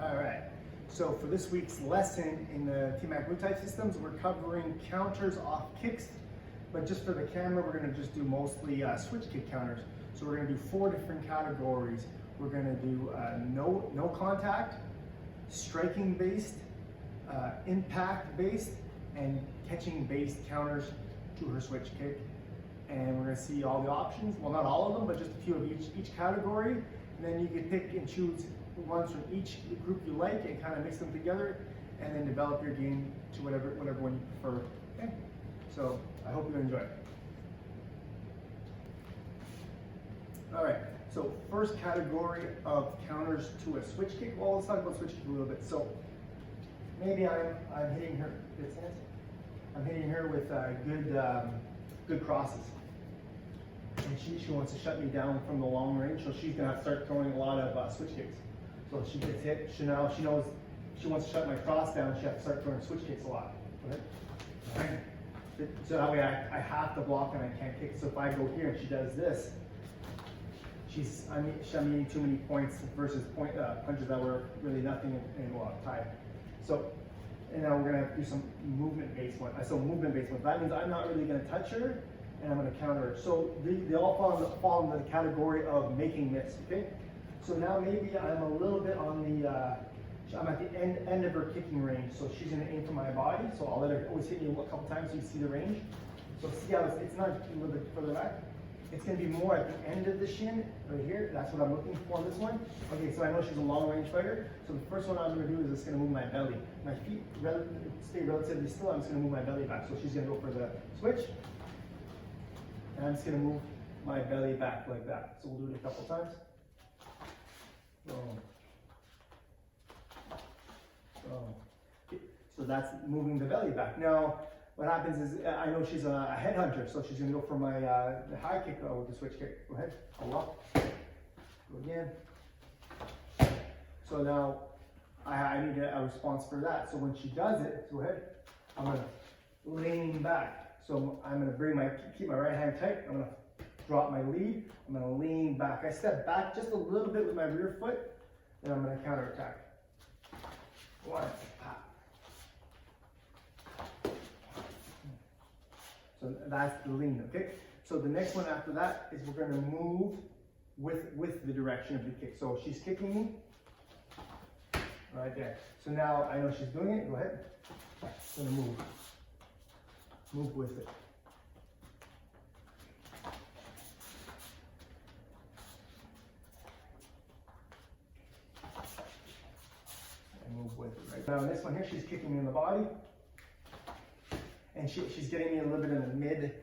All right, so for this week's lesson in the TMAC Muay Thai systems, we're covering counters off kicks, but just for the camera, we're gonna just do mostly switch kick counters. So we're gonna do 4 different categories. We're gonna do no contact, striking based, impact based, and catching based counters to her switch kick. And we're gonna see all the options. Well, not all of them, but just a few of each category. And then you can pick and choose ones from each group you like and kind of mix them together and then develop your game to whatever one you prefer. Okay? So I hope you enjoy it. All right, so first category of counters to a switch kick. Well, let's talk about switch kick a little bit. So maybe I'm hitting her. I'm hitting her with good crosses, and she wants to shut me down from the long range. So she's gonna have to start throwing a lot of switch kicks. So she gets hit. She knows she wants to shut my cross down. She has to start throwing switch kicks a lot. Right? So that way I have to block and I can't kick. So if I go here and she does this, I'm getting too many points versus punches that were really nothing in Thai. So, and now we're gonna do some movement-based ones. So movement-based ones. That means I'm not really gonna touch her, and I'm gonna counter her. So they all fall in the category of making miss. Okay. So now maybe I'm a little bit on the. I'm at the end of her kicking range, so she's gonna aim for my body. So I'll let her always hit you a couple times so you see the range. So see how it's not a little bit further back. It's going to be more at the end of the shin, right here. That's what I'm looking for on this one. Okay, so I know she's a long range fighter. So the first one I'm going to do is just going to move my belly. My feet stay relatively still. I'm just going to move my belly back. So she's going to go for the switch. And I'm just going to move my belly back like that. So we'll do it a couple times. Boom. Boom. So that's moving the belly back. Now, what happens is, I know she's a headhunter, so she's going to go for my the high kick with the switch kick. Go ahead, pull up, go again. So now I need a response for that. So when she does it, go ahead, I'm going to lean back. So I'm going to keep my right hand tight. I'm going to drop my lead. I'm going to lean back. I step back just a little bit with my rear foot, then I'm going to counter attack. One, pop. So that's the lean, okay? So the next one after that is we're gonna move with the direction of the kick. So she's kicking me, right there. So now I know she's doing it, go ahead. I'm gonna move with it. And move with it, right? Now in this one here, she's kicking me in the body. And she's getting me a little bit in the mid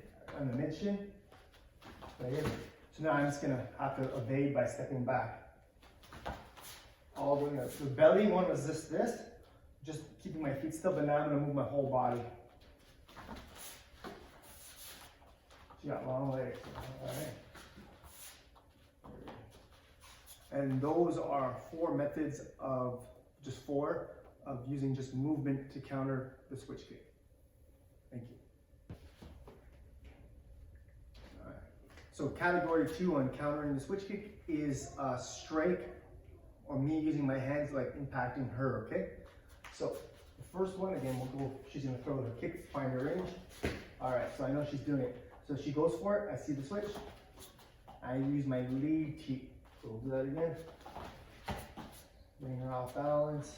shin, right here. So now I'm just gonna have to evade by stepping back. All the way up. The belly one was this, just keeping my feet still, but now I'm gonna move my whole body. She got long legs, all right. And those are 4 methods of using just movement to counter the switch kick. Thank you. All right. So category 2 on countering the switch kick is strike, or me using my hands like impacting her, okay? So the first one, again, she's gonna throw her kick, find her range. All right, so I know she's doing it. So she goes for it, I see the switch. I use my lead cheek. So we'll do that again. Bring her off balance.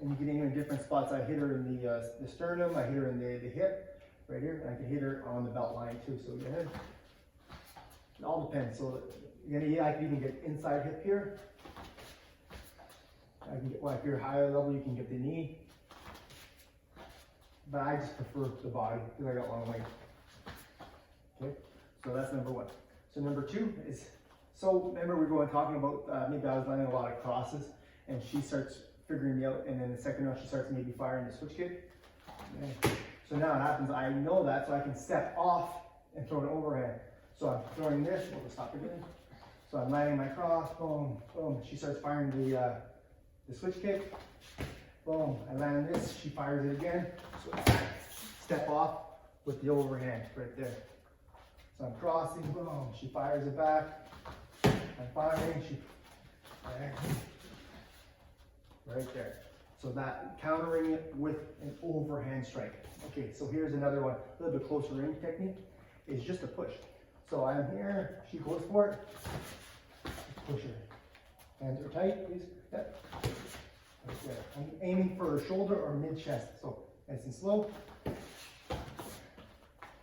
And you can aim in different spots. I hit her in the sternum, I hit her in the hip, right here, and I can hit her on the belt line too. So go ahead. It all depends. So I can even get inside hip here. I can get, well, if you're higher level, you can get the knee. But I just prefer the body because I got long legs. Okay, so that's number 1. So number 2 is, so remember we were talking about maybe I was landing a lot of crosses, and she starts figuring me out, and then the second round she starts maybe firing the switch kick. Okay. So now it happens, I know that, so I can step off and throw an overhand. So I'm throwing this, we'll stop again. So I'm landing my cross, boom, boom. She starts firing the switch kick. Boom, I land this, she fires it again. So step off with the overhand right there. So I'm crossing, boom, she fires it back. I'm firing, she right there. So that countering it with an overhand strike. Okay, so here's another one, a little bit closer range technique, is just a push. So I'm here, she goes for it, push her. Hands are tight, please. Yep. Right there. I'm aiming for her shoulder or mid-chest, so nice and slow.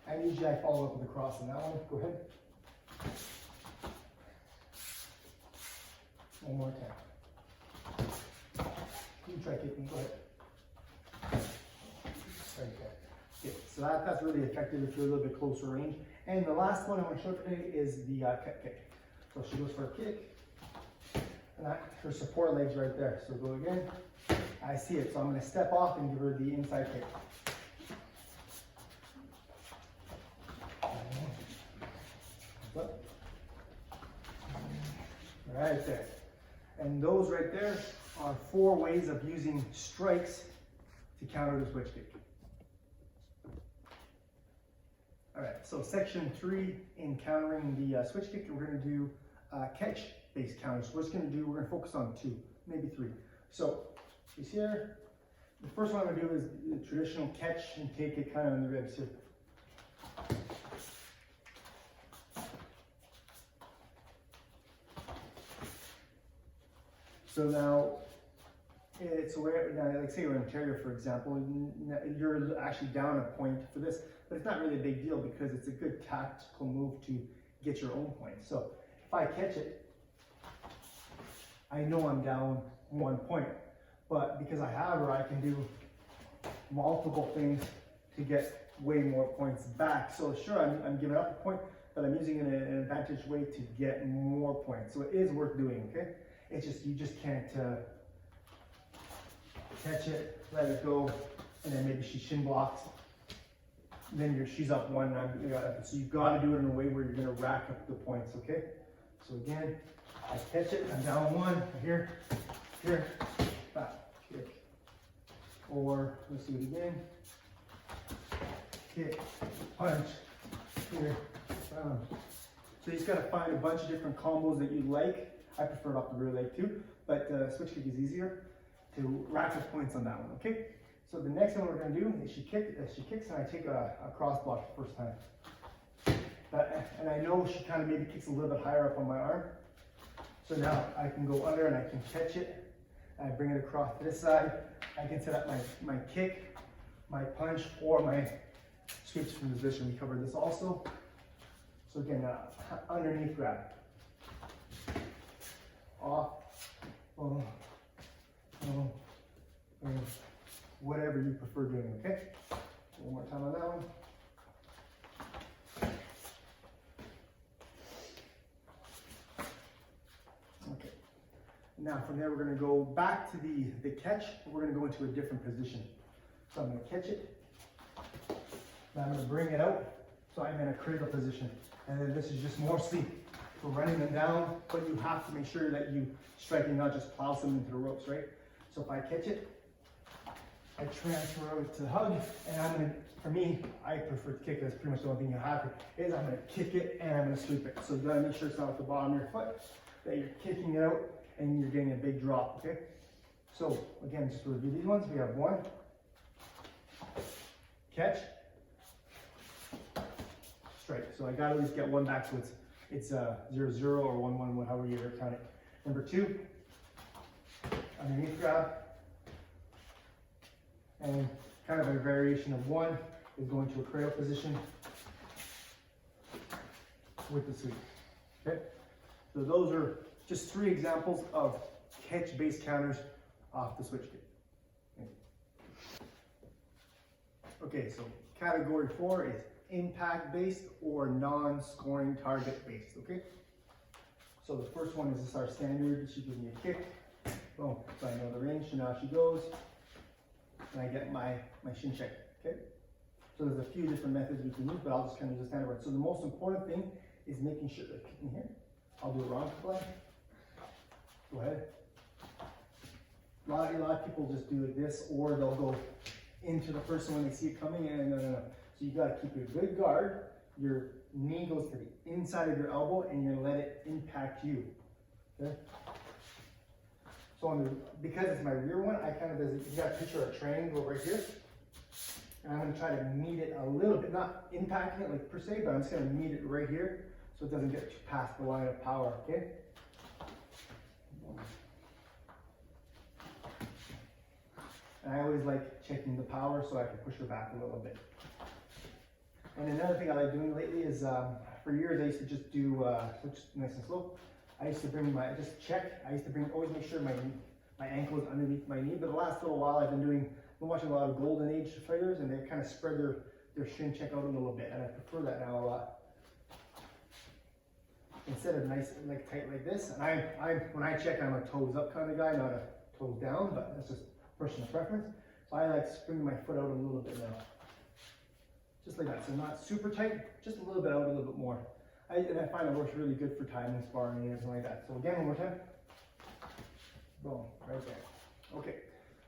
And usually I follow up with a cross on that one. Go ahead. One more time. You try kicking, go ahead. Right there. Okay, so that's really effective if you're a little bit closer range. And the last one I want to show today is the cut kick. So she goes for a kick, and her support leg's right there. So go again. I see it, so I'm going to step off and give her the inside kick. Right there. And those right there are 4 ways of using strikes to counter the switch kick. All right, so section 3 in countering the switch kick, we're going to do catch-based counters. So we're going to focus on 2, maybe 3. So she's here. The first one I'm going to do is the traditional catch and take it kind of in the ribs here. So now, it's where, like say you're in Ontario, for example, you're actually down a point for this, but it's not really a big deal because it's a good tactical move to get your own point. So if I catch it, I know I'm down 1 point, but because I have her, I can do multiple things to get way more points back. So sure, I'm giving up a point, but I'm using it in an advantage way to get more points. So it is worth doing, okay? It's just, you just can't catch it, let it go, and then maybe she shin blocks. Then she's up 1, so you've got to do it in a way where you're going to rack up the points, okay? So again, I catch it, I'm down 1, here, back, kick. Or, let's do it again. Kick, punch, here, down. So you just got to find a bunch of different combos that you like. I prefer it off the rear leg too, but switch kick is easier to rack up points on that one, okay? So the next one we're going to do is she kicks and I take a cross block the first time. And I know she kind of maybe kicks a little bit higher up on my arm. So now I can go under and I can catch it. I bring it across to this side. I can set up my kick, my punch, or my sweeps from position. We covered this also. So again, underneath grab. Off, whatever you prefer doing, okay? One more time on that one. Okay. Now from there we're going to go back to the catch. We're going to go into a different position. So I'm going to catch it. Now I'm going to bring it out. So I'm in a cradle position. And then this is just more sleep. For running them down, but you have to make sure that you strike and not just plow them into the ropes, right? So if I catch it, I transfer it to the hug, and I'm gonna, for me, I prefer to kick. That's pretty much the only thing you have here, is I'm gonna kick it and I'm gonna sweep it. So you gotta make sure it's not at the bottom of your foot, that you're kicking it out and you're getting a big drop, okay? So again, just to review these ones, we have 1, catch, strike. So I gotta at least get 1 back, so it's 0-0 or 1-1, however you count it. Number 2, underneath grab, and kind of a variation of 1 is going to a cradle position with the sweep. Okay, so those are just 3 examples of catch-based counters off the switch kick. Okay, so category 4 is impact-based or non-scoring target-based, okay? So the first one is just our standard. She gives me a kick. Boom, so I know the range, so now she goes, and I get my shin check, okay? So there's a few different methods we can use, but I'll just kind of use the standard one. So the most important thing is making sure that kicking here. I'll do a wrong play. Go ahead. A lot of people just do it this, or they'll go into the person when they see it coming, and no. So you gotta keep a good guard. Your knee goes to the inside of your elbow, and you're gonna let it impact you. Okay. So because it's my rear one, I kind of, you got a picture of a triangle right here. And I'm gonna try to meet it a little bit, not impacting it like per se, but I'm just gonna meet it right here so it doesn't get past the line of power, okay? And I always like checking the power so I can push her back a little bit. And another thing I like doing lately is, for years I used to just do, switch nice and slow. I used to bring always make sure my ankle is underneath my knee, but the last little while I've been watching a lot of Golden Age fighters, and they kind of spread their shin check out a little bit, and I prefer that now a lot. Instead of nice, like tight like this, and when I check, I'm a toes up kind of guy, not a toes down, but that's just personal preference. So I like spring my foot out a little bit now. Just like that, so not super tight, just a little bit out, a little bit more. And I find it works really good for timing, sparring, and everything like that. So again, one more time. Boom, right there. Okay,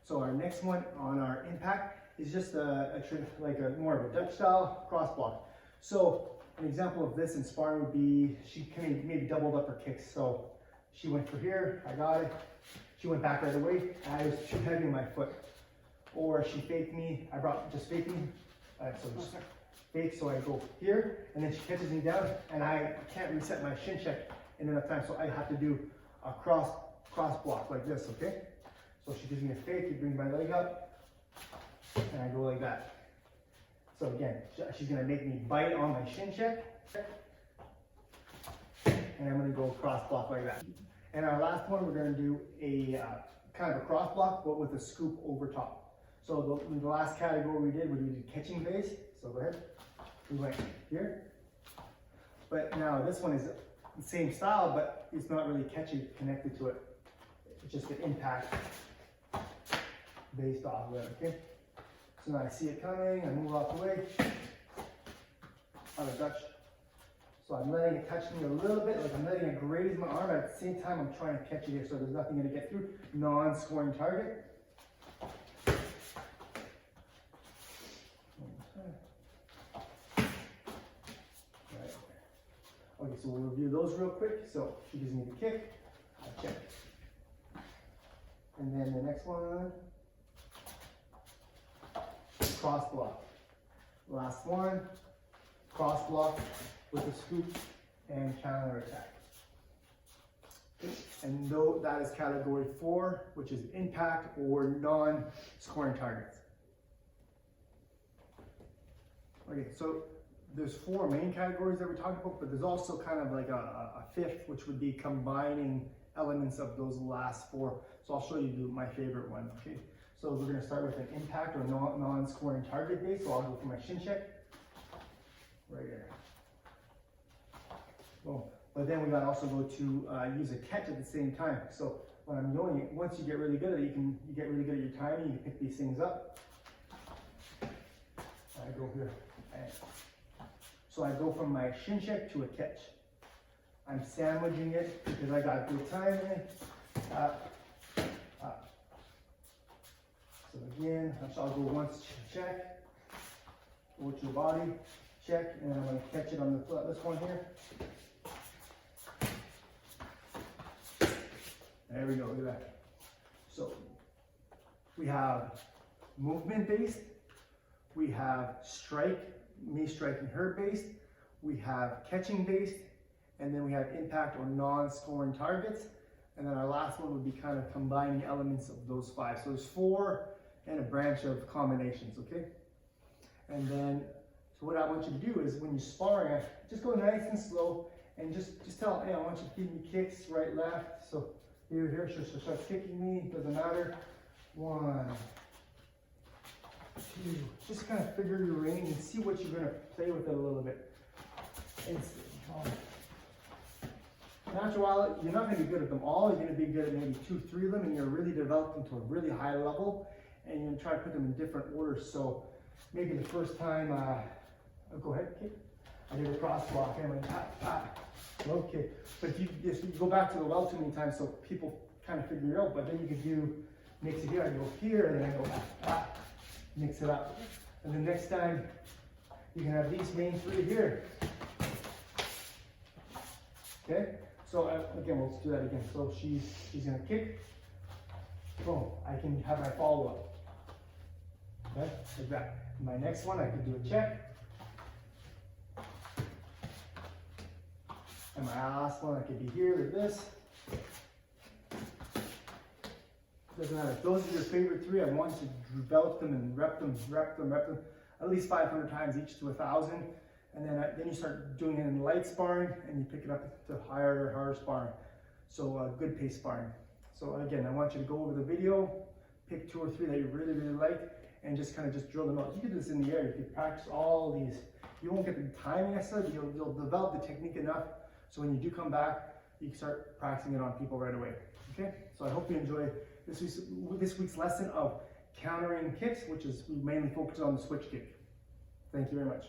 so our next one on our impact is just more of a Dutch style cross block. So an example of this in sparring would be, she maybe doubled up her kicks. So she went for here, I got it. She went back right away, and I was too heavy on my foot. Or she faked me, just faking. So just fake, so I go here, and then she catches me down, and I can't reset my shin check in enough time, so I have to do a cross block like this, okay? So she gives me a fake, you bring my leg up, and I go like that. So again, she's gonna make me bite on my shin check, and I'm gonna go cross block like that. And our last one, we're gonna do a kind of a cross block, but with a scoop over top. So the last category we did catching base. So go ahead. We went here. But now this one is the same style, but it's not really catching connected to it. It's just an impact based off of it, okay? So now I see it coming, I move off the way. Out of Dutch. So I'm letting it touch me a little bit, like I'm letting it graze my arm, at the same time I'm trying to catch it here so there's nothing going to get through. Non-scoring target. Okay, so we'll review those real quick. So she gives me the kick, I check. And then the next one, cross block. Last one, cross block with a scoop and counter attack. And though that is category 4, which is impact or non-scoring targets. Okay, so there's 4 main categories that we talked about, but there's also kind of like a 5th, which would be combining elements of those last 4. So I'll show you my favorite one, okay? So we're gonna start with an impact or non-scoring target base. So I'll go for my shin check, right here. Boom. But then we gotta also go to use a catch at the same time. So when I'm doing it, once you get really good at it, you get really good at your timing, you can pick these things up. I go here. So I go from my shin check to a catch. I'm sandwiching it because I got good timing. Up. So again, I'll go once, check, go to your body, check, and then I'm going to catch it on this one here. There we go, look at that. So we have movement based, we have me striking her based, we have catching based, and then we have impact or non-scoring targets. And then our last one would be kind of combining elements of those 5. So there's 4 and a branch of combinations, okay? And then, so what I want you to do is when you're sparring, just go nice and slow and just tell, hey, I want you to give me kicks, right, left. So here, she'll start kicking me, doesn't matter. 1, 2, just kind of figure your range and see what you're gonna play with it a little bit. And after a while, you're not going to be good at them all. You're going to be good at maybe 2, 3 of them, and you're really developing to a really high level, and you're going to try to put them in different orders. So maybe the first time, go ahead, kick. I did a cross block, and I went tap, tap, low kick. But if you go back to the well too many times, so people kind of figure it out. But then you could mix it here. I go here, and then I go back, tap, mix it up. And the next time, you can have these main 3 here. Okay. So again, we'll do that again. So she's gonna kick, boom, I can have my follow-up. Okay, like that. My next one, I could do a check. And my last one, I could be here like this. Doesn't matter. If those are your favorite three, I want you to develop them and rep them at least 500 times each to 1,000. And then you start doing it in light sparring and you pick it up to higher or harder sparring. So good pace sparring. So again, I want you to go over the video, pick 2 or 3 that you really, really like, and just kind of just drill them out. You can do this in the air. You can practice all these. You won't get the timing necessarily, but you'll develop the technique enough so when you do come back, you can start practicing it on people right away. Okay? So I hope you enjoy this week's lesson of countering kicks, which is we mainly focused on the switch kick. Thank you very much.